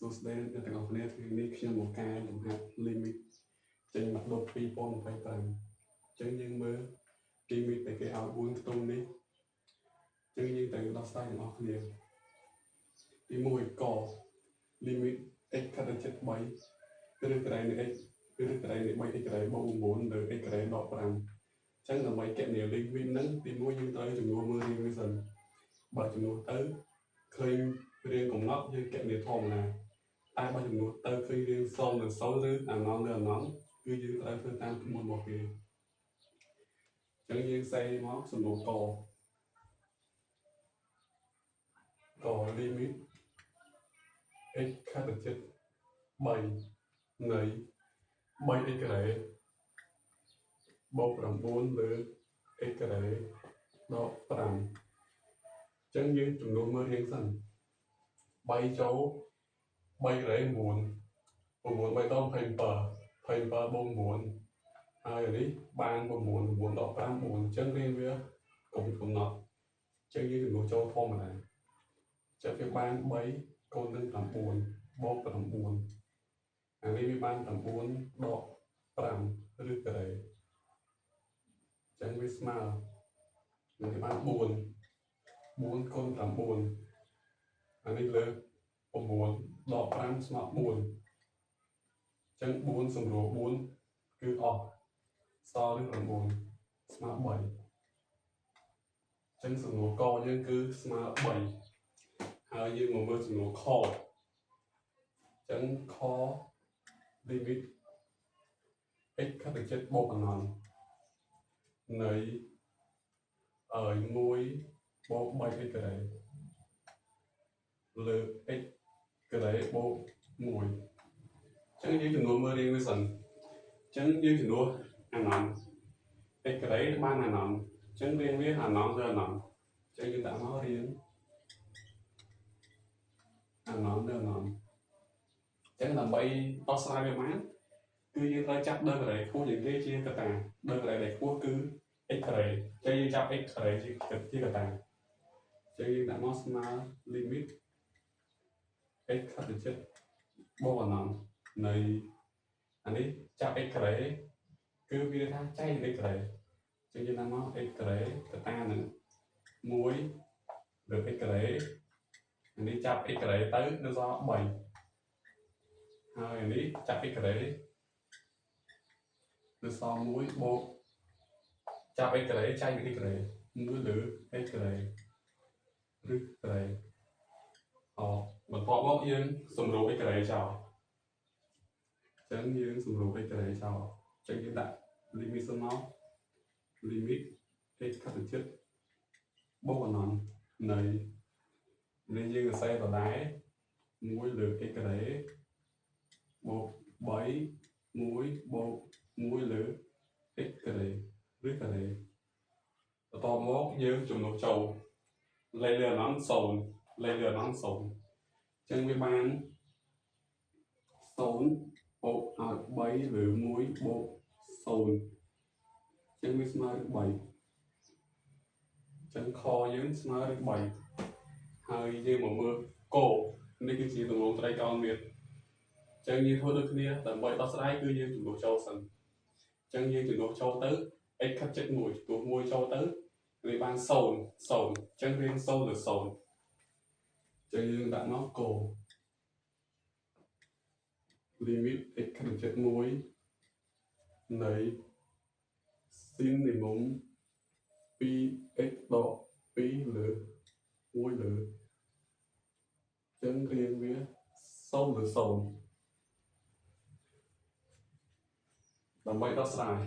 សួស្តីអ្នកទាំងអស់គ្នាថ្ងៃនេះខ្ញុំមកកែលំហាត់ limit ចេញមកដល់2025អញ្ចឹងយើងមើល limit ដែលគេឲ្យ4ខ្ទង់នេះអញ្ចឹងយើងត្រូវដោះស្រាយទាំងអស់គ្នាទី1ក limit x ខិតទៅជិត3ឬកន្លែងនៃ x ឬកន្លែងនៃ 3x កន្លែងបូក9លើ x កន្លែងដក5អញ្ចឹងដើម្បីគណនា limit ហ្នឹងទី1យើងត្រូវចំនួនមើលរៀងវាសិនបើចំនួនទៅឃើញរៀងកំណត់យើងគណនាធម្មតាតែបើចំនួនទៅឃើញរៀង0ឬ0ឬអាណងឬអាណងគឺយើងត្រូវធ្វើតាមក្បួនរបស់គេអញ្ចឹងយើងសេមកសំណួរក limit x ខិតទៅជិត3នៃ 3x ការ៉េបូក9លើ x ការ៉េដក5អញ្ចឹងយើងចំនួនមើលរៀងសិន3ចូល3ការ៉េ9 9 3ដង27 27បូក9ហើយនេះបាន9 9ដក5 4អញ្ចឹងរៀងវាកំណត់អញ្ចឹងយើងចំនួនចូលធម្មតាចិត្តវាបាន3កូននឹង9បូក9អានេះវាបាន9ដក5ឬការ៉េអញ្ចឹងវាស្មើនឹងវាបាន4កូន9អានេះលើ9ដក5ស្មើ4អញ្ចឹង4សម្រួល4គឺអស់សល់នឹង9ស្មើ3អញ្ចឹងសំណួរកយើងគឺស្មើ3ហើយយើងមកមើលសំណួរខអញ្ចឹងខ limit x ខិតទៅជិតបូកអណន្តនៃ1បូក 3x ការ៉េលើ x ការ៉េបូក1អញ្ចឹងយើងចំនួនមើលរៀងវាសិនអញ្ចឹងយើងចំនួនអាណន្ត x ការ៉េបានអាណន្តអញ្ចឹងរៀងវាអាណន្តទៅអាណន្តអញ្ចឹងយើងដាក់មករៀងអាណន្តទៅអាណន្តអញ្ចឹងដើម្បីដោះស្រាយវាបានគឺយើងត្រូវចាប់ដឺការ៉េខ្ពស់ជាងគេជាកតាដឺការ៉េដែលខ្ពស់គឺ x ការ៉េអញ្ចឹងយើងចាប់ x ការ៉េជាកតាអញ្ចឹងយើងដាក់មកស្មើ limit x ខិតទៅជិតបូកអណន្តនៃអានេះចាប់ x ការ៉េគឺវាថាចែក x ការ៉េអញ្ចឹងយើងដាក់មក x ការ៉េកតានឹង1លើ x ការ៉េអានេះចាប់ x ការ៉េទៅនៅសល់3ហើយអានេះចាប់ x ការ៉េនៅសល់1បូកចាប់ x ការ៉េចែកនឹង x ការ៉េ1លើ x ការ៉េឬការ៉េបន្ទាប់មកយើងសម្រួល x ការ៉េចោលអញ្ចឹងយើងសម្រួល x ការ៉េចោលអញ្ចឹងយើងដាក់ limit សិនមក limit x ខិតទៅជិតបូកអណន្តនៃនេះយើងសរសេរដដែល1លើ x ការ៉េបូក3 1បូក1លើ x ការ៉េឬការ៉េបន្ទាប់មកយើងចំនួនចូលលេខលើអណន្ត0លេខលើអណន្ត0អញ្ចឹងវាបាន0បូកឲ្យ3លើ1បូក0អញ្ចឹងវាស្មើនឹង3អញ្ចឹងខយើងស្មើនឹង3ហើយយើងមកមើលកនេះគឺជាទម្រង់ត្រីកោណមានអញ្ចឹងយើងធ្វើដូចគ្នាដើម្បីដោះស្រាយគឺយើងចំនួនចូលសិនអញ្ចឹងយើងចំនួនចូលទៅ x ខិតជិត1ចំនួន1ចូលទៅវាបាន0 0អញ្ចឹងរៀង0លើ0អញ្ចឹងយើងដាក់មកក limit x ខិតទៅជិត1នៃ sin នៃមុំ 2x ដក2លើ1លើអញ្ចឹងរៀងវា0លើ0ដើម្បីដោះស្រាយអ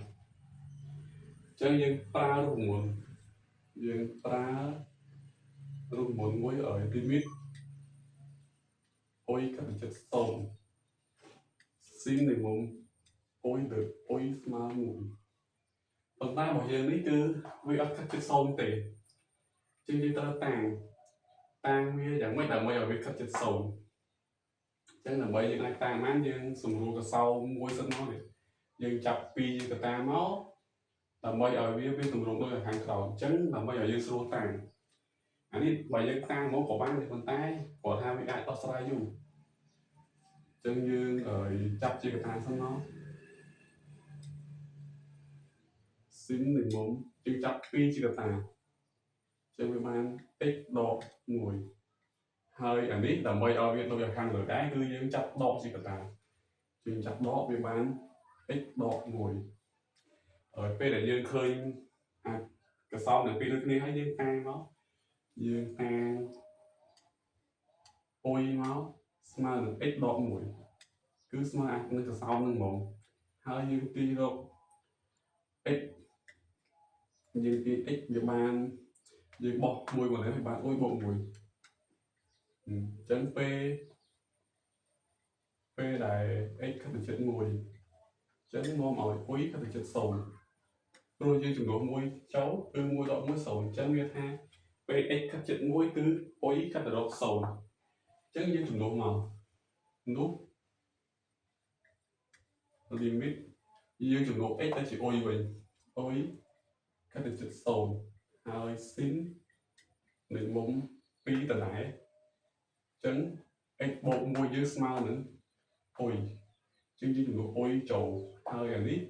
ញ្ចឹងយើងប្រើរូបមន្តយើងប្រើរូបមន្តមួយឲ្យ limit y ខិតទៅជិត0 sin នៃមុំ y លើ y ស្មើ1ប៉ុន្តែរបស់យើងនេះគឺវាអត់ខិតជិត0ទេអញ្ចឹងយើងត្រូវតាំងវាយ៉ាងម៉េចដើម្បីឲ្យវាខិតជិត0អញ្ចឹងដើម្បីយើងអាចតាំងបានយើងសម្រួលកសោមួយសិនមកនេះយើងចាប់2កតាមកដើម្បីឲ្យវាទម្រង់ដូចខាងក្រោមអញ្ចឹងដើម្បីឲ្យយើងស្រួលតាំងអានេះបើយើងតាំងមកក៏បានទេប៉ុន្តែគាត់ថាវាអាចដោះស្រាយយូរ chân dương ở chắp chỉ cái tay xong nó xin mình muốn chân chắp pi chỉ cái tay chân với ban tích độ ngồi hơi ở nít là mây ở việt tôi là khăn ở cái cứ dương chắp độ chỉ cái tay chân chắp độ với ban tích độ ngồi ở bên này dương khơi cái sau này pi được này hay dương tay nó dương tay ôi nó mà được ít độ ngồi cứ mà nó cái sau nó mồm hơi dương ti độ ít dương ti ít với ban dương bỏ mùi của nó thì bạn ôi bộ mùi chân p p là x các thực chất mùi chân mồm ở quý các thực chất sầu rồi dương chúng nó mùi cháu mùi đó mùi sầu chân nghe tha p x các chất mùi cứ quý các thực chất sầu chân dương chúng nó màu nút limit dương chúng nó x ta chỉ ôi mình ôi các thực chất sầu hơi xin mình muốn pi tận lại chân x bộ mùi dưới smile nữa ôi chương trình của ôi trầu hơi là đi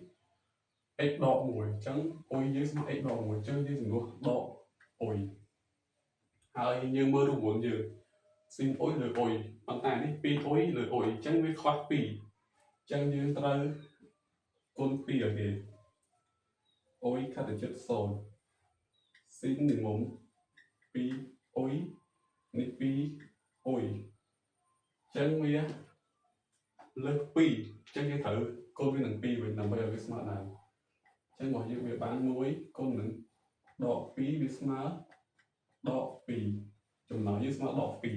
ếch đỏ mùi trắng ôi dưới mà ếch đỏ mùi chương trình của đỏ ôi hơi như mơ đủ muốn như xin ôi lời ôi bằng tay đi pi ôi lời ôi trắng với khoác pi trắng như ta con pi ở kì ôi khá là chất sồn xin mình muốn pi ôi nị pi ôi trắng với lớp pi chân như thử con với nằng pi với nằm bây giờ cái smart nào chân ngồi như việc bán muối con nằng đỏ pi với smart đỏ pi chúng nói như smart đỏ pi